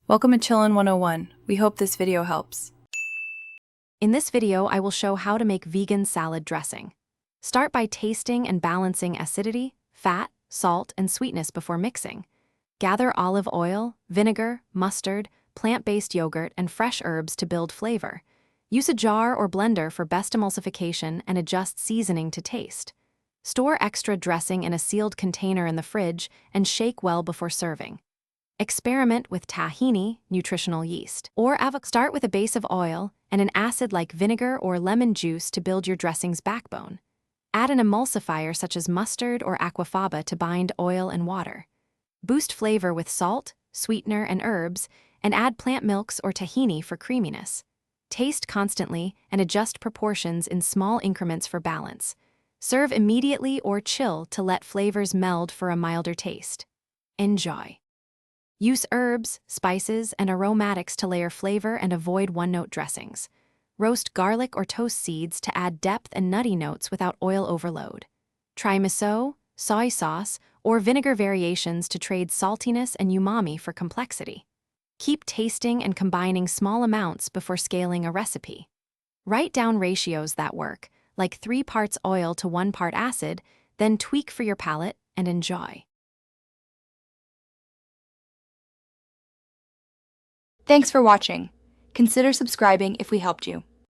Welcome to Chillin' 101. We hope this video helps. In this video, I will show how to make vegan salad dressing. Start by tasting and balancing acidity, fat, salt, and sweetness before mixing. Gather olive oil, vinegar, mustard, plant-based yogurt, and fresh herbs to build flavor. Use a jar or blender for best emulsification and adjust seasoning to taste. Store extra dressing in a sealed container in the fridge and shake well before serving. Experiment with tahini, nutritional yeast, or avocado. Start with a base of oil and an acid like vinegar or lemon juice to build your dressing's backbone. Add an emulsifier such as mustard or aquafaba to bind oil and water. Boost flavor with salt, sweetener, and herbs, and add plant milks or tahini for creaminess. Taste constantly and adjust proportions in small increments for balance. Serve immediately or chill to let flavors meld for a milder taste. Enjoy. Use herbs, spices, and aromatics to layer flavor and avoid one-note dressings. Roast garlic or toast seeds to add depth and nutty notes without oil overload. Try miso, soy sauce, or vinegar variations to trade saltiness and umami for complexity. Keep tasting and combining small amounts before scaling a recipe. Write down ratios that work, like 3 parts oil to 1 part acid, then tweak for your palate and enjoy. Thanks for watching. Consider subscribing if we helped you.